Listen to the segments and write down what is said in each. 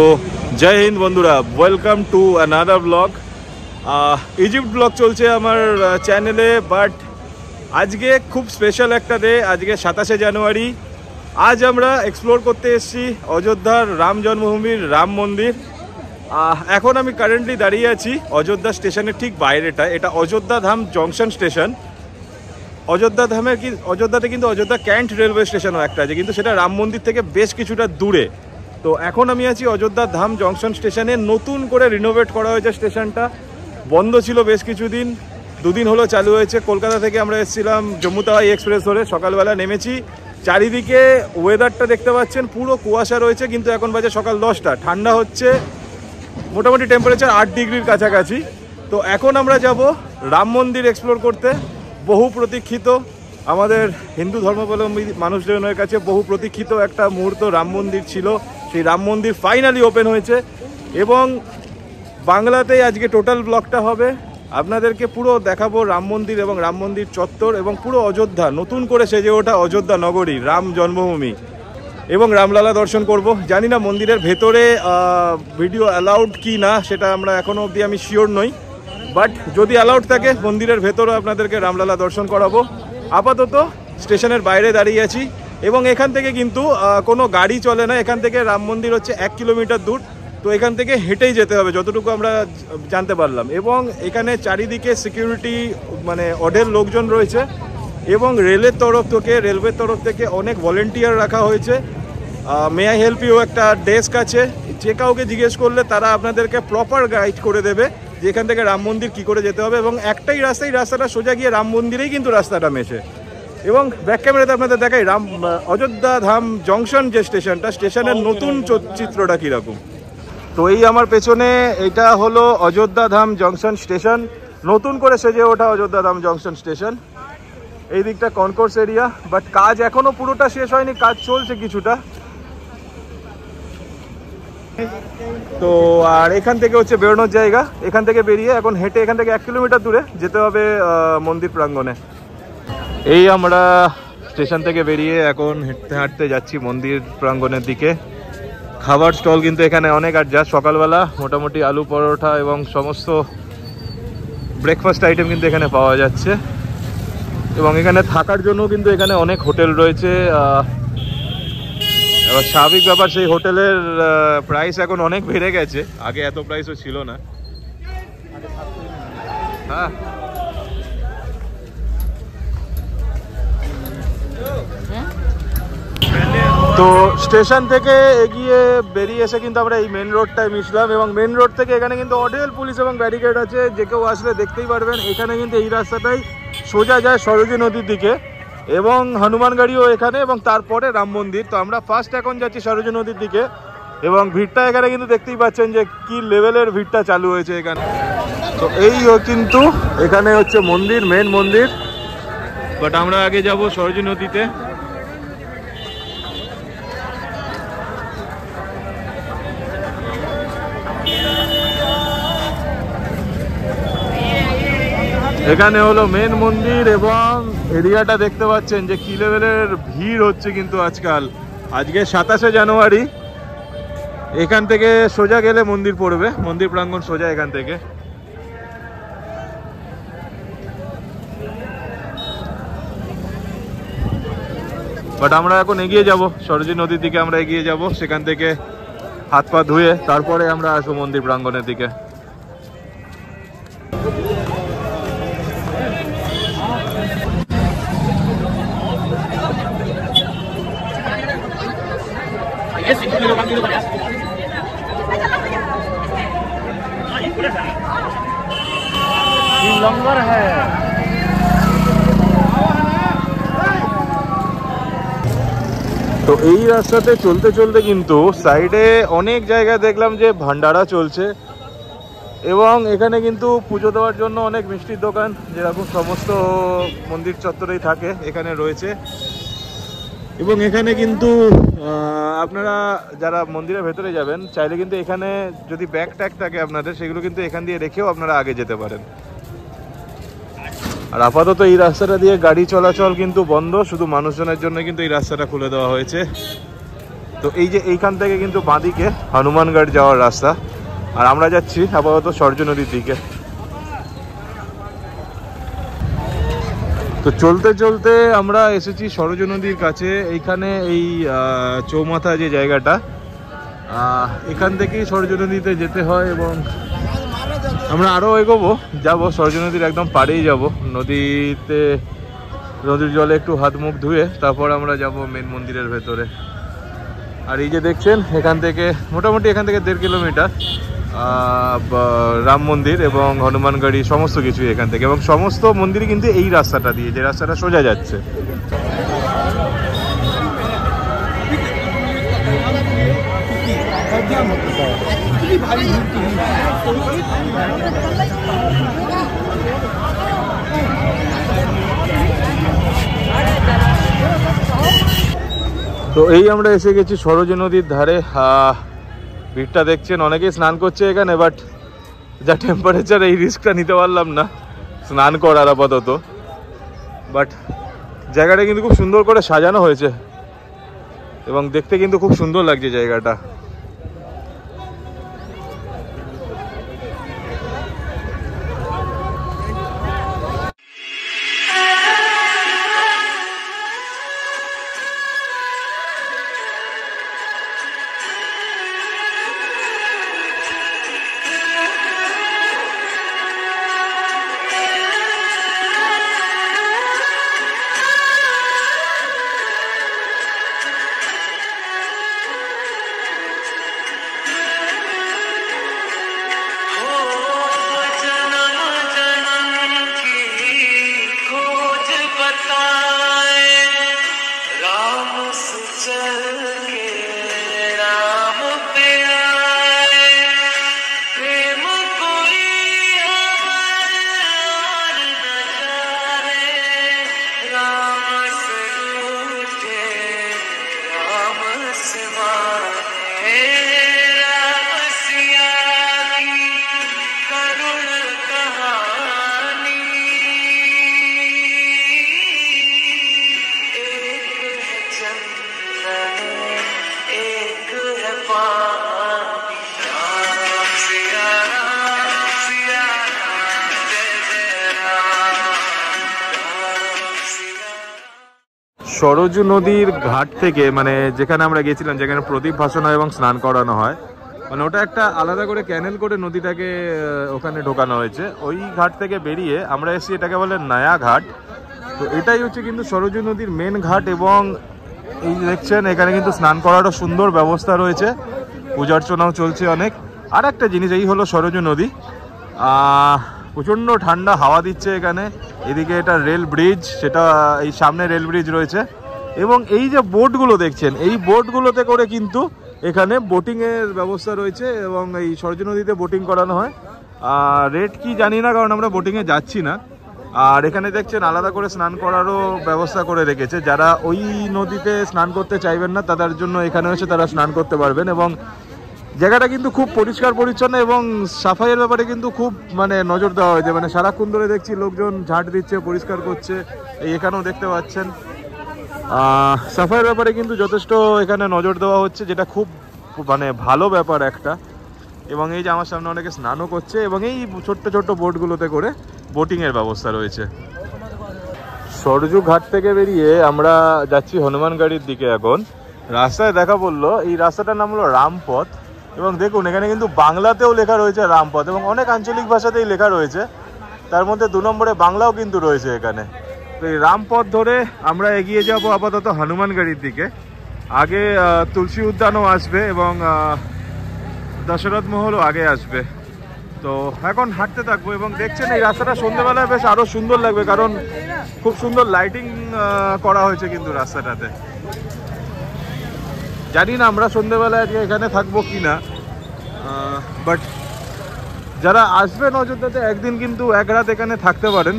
তো জয় হিন্দ বন্ধুরা, welcome to another blog. Egypt blog চলছে আমার চ্যানেলে, বাট আজকে খুব স্পেশাল একটা ডে। আজকে 27শে জানুয়ারি। আজ আমরা এক্সপ্লোর করতে এসেছি অযোধ্যার রাম জন্মভূমির রাম মন্দির। এখন আমি কারেন্টলি দাঁড়িয়ে আছি অযোধ্যা স্টেশনের ঠিক বাইরেটা। এটা অযোধ্যা ধাম জংশন স্টেশন। অযোধ্যাতে কিন্তু অযোধ্যা ক্যান্ট রেলওয়ে স্টেশনও একটা আছে, কিন্তু সেটা রাম মন্দির থেকে বেশ কিছুটা দূরে। তো এখন আমি আছি অযোধ্যা ধাম জংশন স্টেশনে। নতুন করে রিনোভেট করা হয়েছে স্টেশনটা। বন্ধ ছিল বেশ কিছুদিন, দুদিন হলো চালু হয়েছে। কলকাতা থেকে আমরা এসেছিলাম জম্মু তাওয়াই এক্সপ্রেস ধরে, সকালবেলা নেমেছি। চারিদিকে ওয়েদারটা দেখতে পাচ্ছেন, পুরো কুয়াশা রয়েছে, কিন্তু এখন বাজে সকাল 10টা। ঠান্ডা হচ্ছে, মোটামুটি টেম্পারেচার 8 ডিগ্রির কাছাকাছি। তো এখন আমরা যাব রাম মন্দির এক্সপ্লোর করতে। বহু প্রতীক্ষিত, আমাদের হিন্দু ধর্মাবলম্বী মানুষজনের কাছে বহু প্রতীক্ষিত একটা মুহূর্ত রাম মন্দির ছিল। সেই রাম মন্দির ফাইনালি ওপেন হয়েছে, এবং বাংলাতেই আজকে টোটাল ব্লগটা হবে। আপনাদেরকে পুরো দেখাবো রাম মন্দির এবং রাম মন্দির চত্বর এবং পুরো অযোধ্যা, নতুন করে সেজে ওঠা অযোধ্যা নগরী, রাম জন্মভূমি, এবং রামলালা দর্শন করব। জানি না মন্দিরের ভেতরে ভিডিও অ্যালাউড কি না, সেটা আমরা এখনও অবধি আমি শিওর নই, বাট যদি অ্যালাউড থাকে মন্দিরের ভেতরে আপনাদেরকে রামলালা দর্শন করাবো। আপাতত স্টেশনের বাইরে দাঁড়িয়ে আছি, এবং এখান থেকে কিন্তু কোনো গাড়ি চলে না। এখান থেকে রাম মন্দির হচ্ছে 1 কিলোমিটার দূর। তো এখান থেকে হেঁটেই যেতে হবে যতটুকু আমরা জানতে পারলাম। এবং এখানে চারিদিকে সিকিউরিটি মানে অঢেল লোকজন রয়েছে, এবং রেলওয়ের তরফ থেকে অনেক ভলেন্টিয়ার রাখা হয়েছে। মে আই হেল্প ইউ একটা ডেস্ক আছে, যে কাউকে জিজ্ঞেস করলে তারা আপনাদেরকে প্রপার গাইড করে দেবে যে এখান থেকে রাম মন্দির কী করে যেতে হবে। এবং একটাই রাস্তাটা সোজা গিয়ে রাম মন্দিরেই কিন্তু রাস্তাটা মেশে। এবং ব্যাক ক্যামেরাতে আপনাদের দেখাই অযোধ্যা ধাম জংশন যে স্টেশনের নতুন চিত্রটা কীরকম। তো এই আমার পেছনে এটা হলো অযোধ্যা ধাম জংশন স্টেশন, নতুন করে সেজে ওঠা অযোধ্যা ধাম জংশন স্টেশন। এই দিকটা কনকোর্স এরিয়া, বাট কাজ এখনো পুরোটা শেষ হয়নি, কাজ চলছে কিছুটা। তো আর এখান থেকে হচ্ছে বেরোনোর জায়গা। এখান থেকে বেরিয়ে এখন হেঁটে এখান থেকে 1 কিলোমিটার দূরে যেতে হবে মন্দির প্রাঙ্গণে। এই আমরা স্টেশন থেকে বেরিয়ে এখন হেঁটতে হাঁটতে যাচ্ছি মন্দির প্রাঙ্গণের দিকে। খাবার স্টল কিন্তু এখানে অনেক, আর যা সকালবেলা মোটামুটি আলু পরোটা এবং সমস্ত ব্রেকফাস্ট আইটেম কিন্তু এখানে পাওয়া যাচ্ছে। এবং এখানে থাকার জন্য কিন্তু এখানে অনেক হোটেল রয়েছে। এবার স্বাভাবিক ব্যাপার, সেই হোটেলের প্রাইস এখন অনেক বেড়ে গেছে, আগে এত প্রাইসও ছিল না। হ্যাঁ, তো স্টেশন থেকে এগিয়ে বেরিয়ে এসে কিন্তু আমরা এই মেন রোডটায় মিশলাম, এবং মেন রোড থেকে এখানে কিন্তু অঢেল পুলিশ এবং ব্যারিকেড আছে। যে কেউ আসলে দেখতেই পারবেন এখানে কিন্তু এই রাস্তাটাই সোজা যায় সরোজী নদীর দিকে, এবং হনুমান গাড়িও এখানে, এবং তারপরে রাম মন্দির। তো আমরা ফার্স্ট এখন যাচ্ছি সরোজী নদীর দিকে, এবং ভিড়টা এখানে কিন্তু দেখতেই পাচ্ছেন যে কি লেভেলের ভিড়টা চালু হয়েছে এখানে। তো এই কিন্তু এখানে হচ্ছে মন্দির, মেন মন্দির, বাট আমরা আগে যাব সরোজী নদীতে। এখানে হলো মেন মন্দির, এবং এরিয়াটা দেখতে পাচ্ছেন যে কি লেভেলের ভিড় হচ্ছে কিন্তু আজকাল। আজকে 27শে জানুয়ারি। এখান থেকে সোজা গেলে মন্দির পড়বে, মন্দির প্রাঙ্গণ সোজা এখান থেকে। বাট আমরা এখন এগিয়ে যাব সরোজী নদীর দিকে, আমরা এগিয়ে যাব। সেখান থেকে হাত পা ধুয়ে তারপরে আমরা আসবো মন্দির প্রাঙ্গণের দিকে। लंगर है। তো এই রাস্তাতে চলতে চলতে কিন্তু সাইডে অনেক জায়গায় দেখলাম যে ভান্ডারা চলছে, এবং এখানে কিন্তু পুজো দেওয়ার জন্য অনেক মিষ্টির দোকান, যেরকম সমস্ত মন্দির চত্বরেই থাকে, এখানে রয়েছে। এবং এখানে কিন্তু আপনারা যারা মন্দিরের ভেতরে যাবেন চাইলে কিন্তু এখানে যদি ব্যাগ ট্যাগ থাকে আপনাদের, সেগুলো কিন্তু এখান দিয়ে রেখেও আপনারা আগে যেতে পারেন। আর আপাতত এই রাস্তাটা দিয়ে গাড়ি চলাচল কিন্তু বন্ধ, শুধু মানুষজনের জন্য কিন্তু এই রাস্তাটা খুলে দেওয়া হয়েছে। তো এই যে এইখান থেকে কিন্তু বাঁদিকে হনুমানগড় যাওয়ার রাস্তা, আর আমরা যাচ্ছি আপাতত সরজু নদীর দিকে। তো চলতে চলতে আমরা এসেছি সরজু নদীর কাছে। এইখানে এই চৌমাথা যে জায়গাটা, এখান থেকেই সরজু নদীতে যেতে হয় এবং আমরা আরও এগোবো, যাবো সরজু নদীর একদম পাড়েই যাব। নদীর জলে একটু হাত মুখ ধুয়ে তারপর আমরা যাব মেন মন্দিরের ভেতরে। আর এই যে দেখছেন এখান থেকে মোটামুটি এখান থেকে 1.5 কিলোমিটার রাম মন্দির এবং হনুমানগড়ি সমস্ত কিছু এখান থেকে, এবং সমস্ত মন্দিরই কিন্তু এই রাস্তাটা দিয়ে, যে রাস্তাটা সোজা যাচ্ছে। তো এই আমরা এসে গেছি সরজু নদীর ধারে। ভিড়টা দেখছেন, অনেকেই স্নান করছে এখানে, বাট যা টেম্পারেচার এই রিস্কটা নিতে পারলাম না স্নান করার আপাতত। বাট জায়গাটা কিন্তু খুব সুন্দর করে সাজানো হয়েছে এবং দেখতে কিন্তু খুব সুন্দর লাগছে জায়গাটা। সরজু নদীর ঘাট থেকে, মানে যেখানে আমরা গেছিলাম, যেখানে প্রদীপ ভাসানো এবং স্নান করানো হয়, মানে ওটা একটা আলাদা করে ক্যানেল করে নদীটাকে ওখানে ঢোকানো হয়েছে। ওই ঘাট থেকে বেরিয়ে আমরা এসেছি, এটাকে বলে নয়া ঘাট। তো এটাই হচ্ছে কিন্তু সরজু নদীর মেন ঘাট, এবং এই দেখছেন এখানে কিন্তু স্নান করারও সুন্দর ব্যবস্থা রয়েছে, পূজা অর্চনাও চলছে অনেক। আর একটা জিনিস, এই হলো সরজু নদী, প্রচণ্ড ঠান্ডা হাওয়া দিচ্ছে এখানে। এদিকে এটা রেল ব্রিজ, সেটা এই সামনে রেল ব্রিজ রয়েছে, এবং এই যে বোটগুলো দেখছেন, এই বোটগুলোতে করে কিন্তু এখানে বোটিংয়ের ব্যবস্থা রয়েছে, এবং এই সরজু নদীতে বোটিং করানো হয়। রেট কি জানি না, কারণ আমরা বোটিংয়ে যাচ্ছি না। আর এখানে দেখছেন আলাদা করে স্নান করারও ব্যবস্থা করে রেখেছে, যারা ওই নদীতে স্নান করতে চাইবেন না তাদের জন্য এখানে এসে তারা স্নান করতে পারবেন। এবং জায়গাটা কিন্তু খুব পরিষ্কার পরিচ্ছন্ন, এবং সাফাইয়ের ব্যাপারে কিন্তু খুব মানে নজর দেওয়া হয়েছে। মানে সারাক্ষণ ধরে দেখছি লোকজন ঝাঁট দিচ্ছে, পরিষ্কার করছে, এই এখানেও দেখতে পাচ্ছেন। সাফাইয়ের ব্যাপারে কিন্তু যথেষ্ট এখানে নজর দেওয়া হচ্ছে, যেটা খুব মানে ভালো ব্যাপার একটা। এবং এই যে আমার সামনে অনেকে স্নানও করছে, এবং এই ছোট্ট ছোট্ট বোটগুলোতে করে বোটিংয়ের ব্যবস্থা রয়েছে। সরজু ঘাট থেকে বেরিয়ে আমরা যাচ্ছি হনুমানগড়ির দিকে। এখন রাস্তায় দেখা বললো, এই রাস্তাটার নাম হলো রামপথ, এবং দেখুন এখানে কিন্তু বাংলাতেও লেখা রয়েছে রামপথ, এবং অনেক আঞ্চলিক ভাষাতেই লেখা রয়েছে, তার মধ্যে 2 নম্বরে বাংলাও কিন্তু রয়েছে এখানে। তো এই রামপথ ধরে আমরা এগিয়ে যাব আপাতত হনুমানগড়ির দিকে। আগে তুলসী উদ্যানও আসবে, এবং দশরথ মহলও আগে আসবে। তো এখন হাঁটতে থাকবো, এবং দেখছেন এই রাস্তাটা সন্ধ্যেবেলায় বেশ আরও সুন্দর লাগবে, কারণ খুব সুন্দর লাইটিং করা হয়েছে কিন্তু রাস্তাটাতে। জানি না আমরা সন্ধ্যেবেলায় আজকে এখানে থাকবো কি না, বাট যারা আসবেন অযোধ্যাতে একদিন কিন্তু 1 রাত এখানে থাকতে পারেন।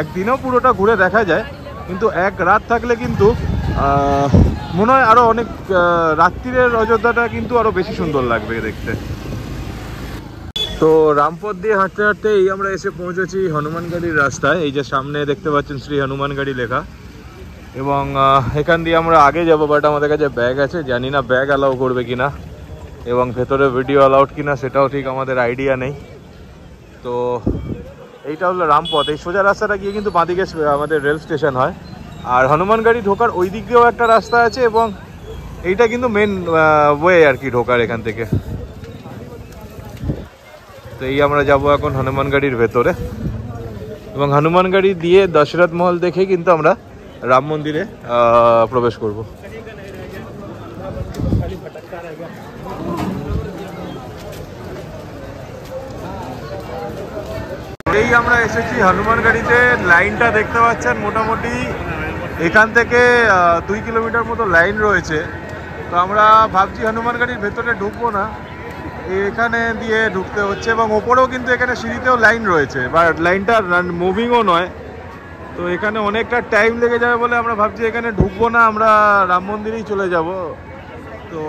একদিনেও পুরোটা ঘুরে দেখা যায়, কিন্তু 1 রাত থাকলে কিন্তু মনে হয় আরও অনেক, রাত্রিরের অযোধ্যাটা কিন্তু আরও বেশি সুন্দর লাগবে দেখতে। তো রামপথ দিয়ে হাঁটতে হাঁটতে এই আমরা এসে পৌঁছেছি হনুমানগড়ির রাস্তায়। এই যে সামনে দেখতে পাচ্ছেন শ্রী হনুমানগড়ি লেখা। এবং এখান দিয়ে আমরা আগে যাবো, বাট আমাদের কাছে ব্যাগ আছে, জানি না ব্যাগ অ্যালাউ করবে কিনা এবং ভেতরে ভিডিও অ্যালাউড কিনা সেটাও ঠিক আমাদের আইডিয়া নেই। তো এইটা হলো রামপথ। এই সোজা রাস্তাটা গিয়ে কিন্তু বাঁদিকে আমাদের রেল স্টেশন হয়, আর হনুমানগাড়ি ঢোকার ওই দিক দিয়েও একটা রাস্তা আছে এবং এইটা কিন্তু মেন ওয়ে আর কি ঢোকার এখান থেকে। তো এই আমরা যাব এখন হনুমানগাড়ির ভেতরে এবং হনুমানগাড়ি দিয়ে দশরথ মহল দেখে কিন্তু আমরা রাম মন্দিরে প্রবেশ করব। এই আমরা এসেছি হনুমানগাড়িতে, লাইনটা দেখতে পাচ্ছেন মোটামুটি এখান থেকে 2 কিলোমিটার মতো লাইন রয়েছে। তো আমরা ভাবছি হনুমানগাড়ির ভেতরে ঢুকবো না, এখানে দিয়ে ঢুকতে হচ্ছে এবং ওপরেও কিন্তু এখানে সিঁড়িতেও লাইন রয়েছে, বাট লাইনটা মুভিংও নয়। তো এখানে অনেকটা টাইম লেগে যাবে বলে আমরা ভাবছি এখানে ঢুকবো না, আমরা রাম মন্দিরেই চলে যাব। তো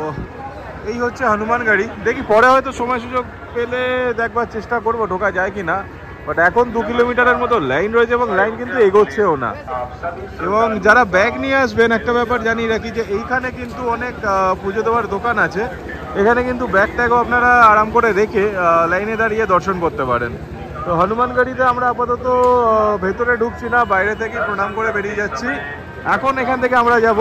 এই হচ্ছে হনুমানগাড়ি, দেখি পরে হয়তো সময় সুযোগ পেলে দেখবার চেষ্টা করব ঢোকা যায় কি না, বাট এখন 2 কিলোমিটারের মতো লাইন রয়েছে এবং লাইন কিন্তু এগোচ্ছেও না। এবং যারা ব্যাগ নিয়ে আসবেন একটা ব্যাপার জানিয়ে রাখি যে এইখানে কিন্তু অনেক পুজো দেওয়ার দোকান আছে, এখানে কিন্তু ব্যাগ ট্যাগও আপনারা আরাম করে রেখে লাইনে দাঁড়িয়ে দর্শন করতে পারেন। তো হনুমানগাড়িতে আমরা আপাতত ভেতরে ঢুকছি না, বাইরে থেকে প্রণাম করে বেরিয়ে যাচ্ছি। এখন এখান থেকে আমরা যাব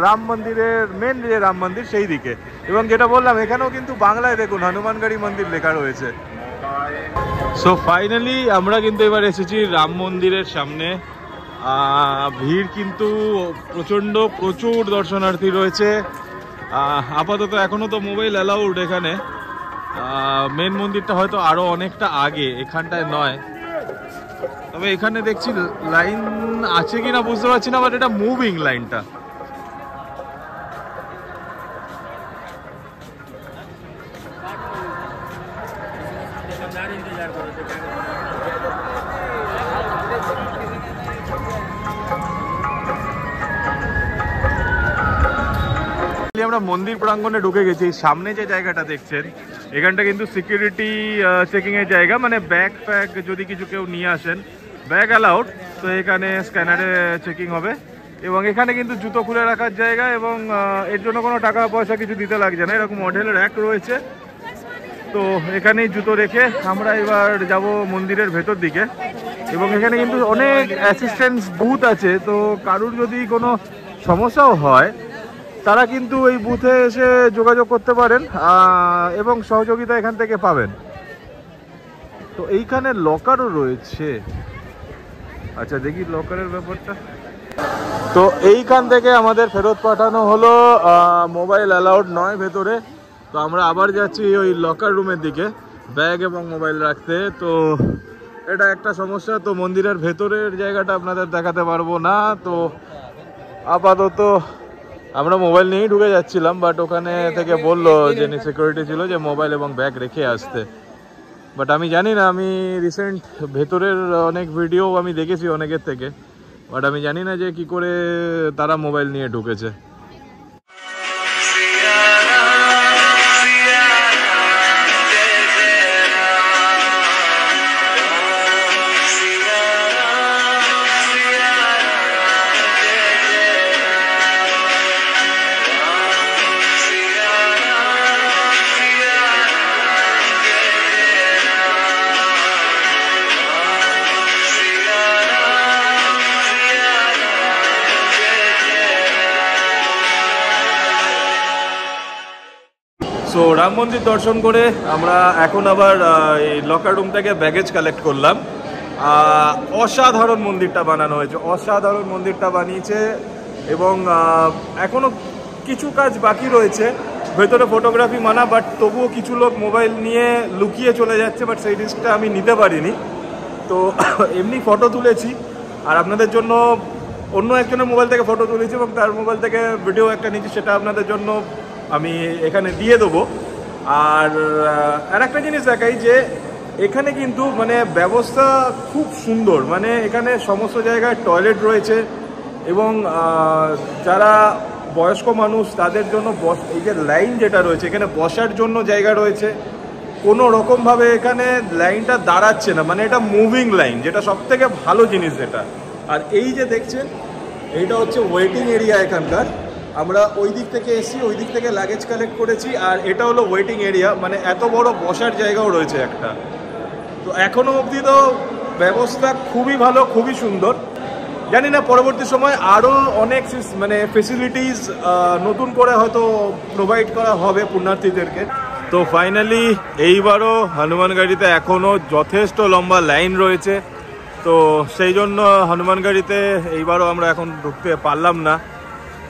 রাম মন্দিরের মেন যে রাম মন্দির সেই দিকে, এবং যেটা বললাম এখানেও কিন্তু বাংলায় দেখুন হনুমানগাড়ি মন্দির লেখা রয়েছে। সো ফাইনালি আমরা কিন্তু এবার এসেছি রাম মন্দিরের সামনে। ভিড় কিন্তু প্রচুর দর্শনার্থী রয়েছে। আপাতত এখনো তো মোবাইল অ্যালাউড এখানে, মেন মন্দিরটা হয়তো আরো অনেকটা আগে, এখানটায় নয়। তবে এখানে দেখছি লাইন আছে কিনা বুঝতে পারছি না, বাট এটা মুভিং লাইনটা। আমরা মন্দির প্রাঙ্গণে ঢুকে গেছি। সামনে যে জায়গাটা দেখছেন এখানটা কিন্তু সিকিউরিটি চেকিং এর জায়গা, মানে ব্যাগ ফ্যাগ যদি কিছু কেউ নিয়ে আসেন, ব্যাগ অ্যালাউড, তো এখানে স্ক্যানারে চেকিং হবে। এবং এখানে কিন্তু জুতো খুলে রাখার জায়গা, এবং এর জন্য কোনো টাকা পয়সা কিছু দিতে লাগছে না, এরকম মডেলের র্যাক রয়েছে। তো এখানেই জুতো রেখে আমরা এবার যাব মন্দিরের ভেতর দিকে। এবং এখানে কিন্তু অনেক অ্যাসিস্ট্যান্স বুথ আছে, তো কারুর যদি কোনো সমস্যাও হয় তারা কিন্তু এই বুথে এসে যোগাযোগ করতে পারেন এবং সহযোগিতা এখান থেকে পাবেন। তো এইখানে লকারও রয়েছে। আচ্ছা দেখি লকারের ব্যাপারটা। তো এইখান থেকে আমাদের ফেরত পাঠানো হলো, মোবাইল অ্যালাউড নয় ভেতরে। তো আমরা আবার যাচ্ছি ওই লকার রুমের দিকে ব্যাগ এবং মোবাইল রাখতে। তো এটা একটা সমস্যা, তো মন্দিরের ভেতরের জায়গাটা আপনাদের দেখাতে পারবো না। তো আপাতত আমরা মোবাইল নিয়েই ঢুকে যাচ্ছিলাম, বাট ওখানে থেকে বললো যে সিকিউরিটি ছিল যে মোবাইল এবং ব্যাগ রেখে আসতে। বাট আমি জানি না, আমি রিসেন্ট ভেতরের অনেক ভিডিও আমি দেখেছি অনেকের থেকে, বাট আমি জানি না যে কি করে তারা মোবাইল নিয়ে ঢুকেছে। সো রাম মন্দির দর্শন করে আমরা এখন আবার এই লকার রুম থেকে ব্যাগেজ কালেক্ট করলাম। অসাধারণ মন্দিরটা বানানো হয়েছে, অসাধারণ মন্দিরটা বানিয়েছে। এবং এখনও কিছু কাজ বাকি রয়েছে, ভেতরে ফটোগ্রাফি মানা, বাট তবুও কিছু লোক মোবাইল নিয়ে লুকিয়ে চলে যাচ্ছে, বাট সেই রিস্কটা আমি নিতে পারিনি। তো এমনি ফটো তুলেছি, আর আপনাদের জন্য অন্য একজনের মোবাইল থেকে ফটো তুলেছি এবং তার মোবাইল থেকে ভিডিও একটা নিয়েছি, সেটা আপনাদের জন্য আমি এখানে দিয়ে দেবো। আর একটা জিনিস দেখাই যে এখানে কিন্তু মানে ব্যবস্থা খুব সুন্দর, মানে এখানে সমস্ত জায়গায় টয়লেট রয়েছে এবং যারা বয়স্ক মানুষ তাদের জন্য এই যে লাইন যেটা রয়েছে এখানে বসার জন্য জায়গা রয়েছে। কোনো রকমভাবে এখানে লাইনটা দাঁড়াচ্ছে না, মানে এটা মুভিং লাইন, যেটা সব থেকে ভালো জিনিস যেটা। আর এই যে দেখছেন এইটা হচ্ছে ওয়েটিং এরিয়া এখানকার। আমরা ওই দিক থেকে এসেছি, ওই দিক থেকে লাগেজ কালেক্ট করেছি, আর এটা হলো ওয়েটিং এরিয়া, মানে এত বড় বসার জায়গাও রয়েছে একটা। তো এখনও অবধি তো ব্যবস্থা খুবই ভালো, খুবই সুন্দর। জানি না পরবর্তী সময় আরও অনেক মানে ফেসিলিটিস নতুন করে হয়তো প্রোভাইড করা হবে পুণ্যার্থীদেরকে। তো ফাইনালি এইবারও হনুমানগাড়িতে এখনও যথেষ্ট লম্বা লাইন রয়েছে, তো সেই জন্য হনুমানগাড়িতে এইবারও আমরা এখন ঢুকতে পারলাম না।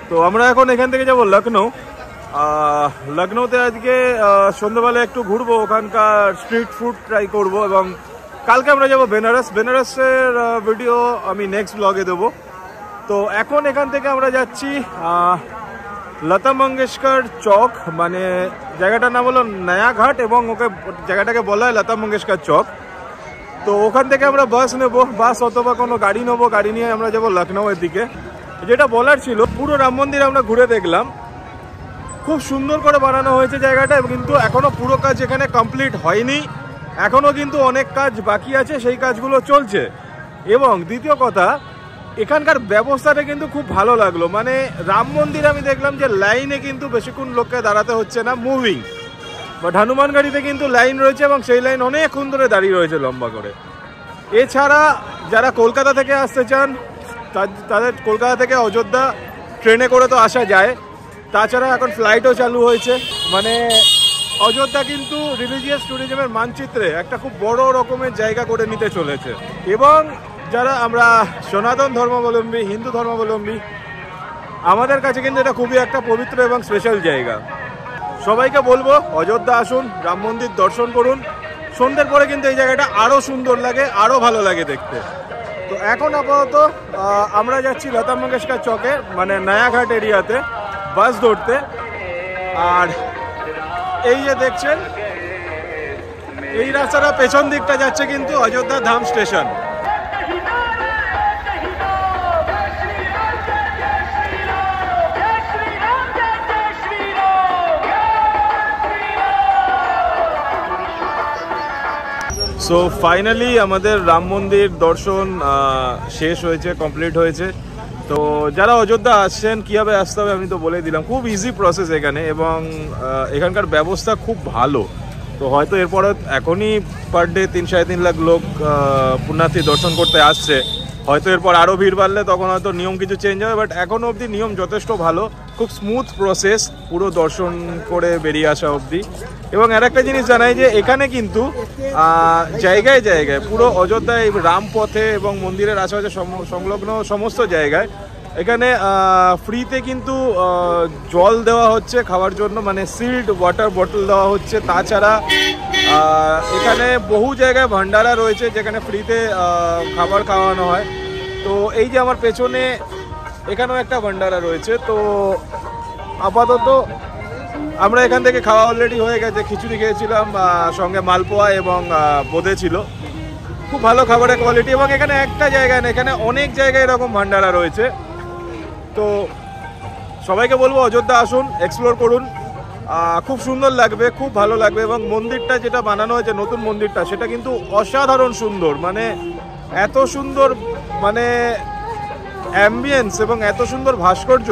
তো আমরা এখন এখান থেকে যাবো লখনৌ। লখনৌতে আজকে সন্ধ্যাবেলা একটু ঘুরবো, ওখানকার স্ট্রিট ফুড ট্রাই করব, এবং কালকে আমরা যাবো বেনারস। বেনারসের ভিডিও আমি নেক্সট ব্লগে দেবো। তো এখন এখান থেকে আমরা যাচ্ছি লতা মঙ্গেশকর চক, মানে জায়গাটার নাম হলো নয়াঘাট এবং ওকে জায়গাটাকে বলা হয় লতা মঙ্গেশকর চক। তো ওখান থেকে আমরা বাস নেব, বাস অথবা কোনো গাড়ি নেবো, গাড়ি নিয়ে আমরা যাবো লখনৌয়ের দিকে। যেটা বলার ছিল, পুরো রাম মন্দির আমরা ঘুরে দেখলাম, খুব সুন্দর করে বানানো হয়েছে জায়গাটা, কিন্তু এখনও পুরো কাজ এখানে কমপ্লিট হয়নি, এখনও কিন্তু অনেক কাজ বাকি আছে, সেই কাজগুলো চলছে। এবং দ্বিতীয় কথা, এখানকার ব্যবস্থাটা কিন্তু খুব ভালো লাগলো। মানে রাম মন্দিরে আমি দেখলাম যে লাইনে কিন্তু বেশিক্ষণ লোককে দাঁড়াতে হচ্ছে না, মুভিং। বাট হনুমান গাড়িতে কিন্তু লাইন রয়েছে, এবং সেই লাইন অনেকক্ষণ ধরে দাঁড়িয়ে রয়েছে লম্বা করে। এছাড়া যারা কলকাতা থেকে আসতে চান, তাদের কলকাতা থেকে অযোধ্যা ট্রেনে করে তো আসা যায়, তাছাড়া এখন ফ্লাইটও চালু হয়েছে। মানে অযোধ্যা কিন্তু রিলিজিয়াস ট্যুরিজমের মানচিত্রে একটা খুব বড় রকমের জায়গা করে নিতে চলেছে। এবং যারা আমরা সনাতন ধর্মাবলম্বী, হিন্দু ধর্মাবলম্বী, আমাদের কাছে কিন্তু এটা খুবই একটা পবিত্র এবং স্পেশাল জায়গা। সবাইকে বলবো অযোধ্যা আসুন, রাম মন্দির দর্শন করুন। সন্ধ্যের পরে কিন্তু এই জায়গাটা আরও সুন্দর লাগে, আরও ভালো লাগে দেখতে। তো এখন আপাতত আমরা যাচ্ছি লতা মঙ্গেশকর চকে, মানে নয়াঘাট এরিয়াতে বাস ধরতে। আর এই যে দেখছেন, এই রাস্তাটা পেছন দিকটা যাচ্ছে কিন্তু অযোধ্যা ধাম স্টেশন। সো ফাইনালি আমাদের রাম মন্দির দর্শন শেষ হয়েছে, কমপ্লিট হয়েছে। তো যারা অযোধ্যা আসছেন, কীভাবে আসতে হবে আমি তো বলে দিলাম, খুব ইজি প্রসেস এখানে, এবং এখানকার ব্যবস্থা খুব ভালো। তো হয়তো এরপরে এখনই পার ডে 3-3.5 লাখ লোক পুণ্যার্থী দর্শন করতে আসছে, হয়তো এরপর আরও ভিড় বাড়লে তখন হয়তো নিয়ম কিছু চেঞ্জ হবে। বাট এখনও অবধি নিয়ম যথেষ্ট ভালো, খুব স্মুথ প্রসেস পুরো দর্শন করে বেরিয়ে আসা অবধি। এবং আর একটা জিনিস জানাই যে এখানে কিন্তু জায়গায় জায়গায় পুরো অযোধ্যায় রামপথে এবং মন্দিরের আশেপাশে সংলগ্ন সমস্ত জায়গায় এখানে ফ্রিতে কিন্তু জল দেওয়া হচ্ছে খাওয়ার জন্য, মানে সিল্ড ওয়াটার বোতল দেওয়া হচ্ছে। তাছাড়া এখানে বহু জায়গায় ভান্ডারা রয়েছে যেখানে ফ্রিতে খাবার খাওয়ানো হয়। তো এই যে আমার পেছনে এখানেও একটা ভান্ডারা রয়েছে। তো আপাতত আমরা এখান থেকে খাওয়া অলরেডি হয়ে গেছে, খিচুড়ি খেয়েছিলাম, সঙ্গে মালপোয়া এবং বোঁদে ছিল। খুব ভালো খাবারের কোয়ালিটি। এবং এখানে একটা জায়গায় না, এখানে অনেক জায়গায় এরকম ভান্ডারা রয়েছে। তো সবাইকে বলবো অযোধ্যা আসুন, এক্সপ্লোর করুন, খুব সুন্দর লাগবে, খুব ভালো লাগবে। এবং মন্দিরটা যেটা বানানো হয়েছে, নতুন মন্দিরটা, সেটা কিন্তু অসাধারণ সুন্দর। মানে এত সুন্দর মানে অ্যাম্বিয়েন্স এবং এত সুন্দর ভাস্কর্য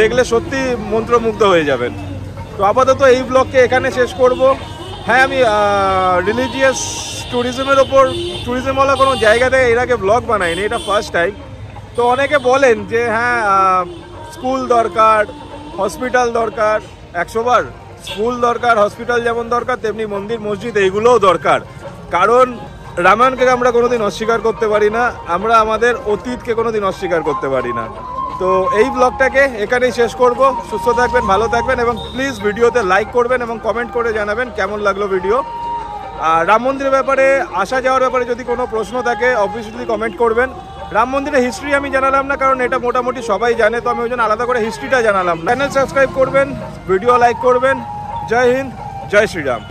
দেখলে সত্যি মন্ত্রমুগ্ধ হয়ে যাবেন। তো আপাতত এই ব্লগকে এখানে শেষ করব। হ্যাঁ, আমি রিলিজিয়াস ট্যুরিজমের ওপর, ট্যুরিজমওয়ালা কোনো জায়গাতে এর আগে ব্লগ বানাইনি, এটা ফার্স্ট টাইম। তো অনেকে বলেন যে হ্যাঁ স্কুল দরকার, হসপিটাল দরকার, 100 বার স্কুল দরকার, হসপিটাল যেমন দরকার তেমনি মন্দির মসজিদ এইগুলোও দরকার। কারণ রামায়ণকে আমরা কোনোদিন অস্বীকার করতে পারি না, আমরা আমাদের অতীতকে কোনোদিন অস্বীকার করতে পারি না। তো এই ব্লগটাকে এখানেই শেষ করব। সুস্থ থাকবেন, ভালো থাকবেন, এবং প্লিজ ভিডিওতে লাইক করবেন এবং কমেন্ট করে জানাবেন কেমন লাগলো ভিডিও। আর রাম মন্দিরের ব্যাপারে, আসা যাওয়ার ব্যাপারে যদি কোনো প্রশ্ন থাকে অবভিয়াসলি কমেন্ট করবেন। রাম মন্দিরের হিস্ট্রি আমি জানালাম না, কারণ এটা মোটামুটি সবাই জানে, তো আমি ওই জন্য আলাদা করে হিস্ট্রিটা জানালাম। চ্যানেল সাবস্ক্রাইব করবেন, ভিডিও লাইক করবেন। জয় হিন্দ, জয় শ্রীরাম।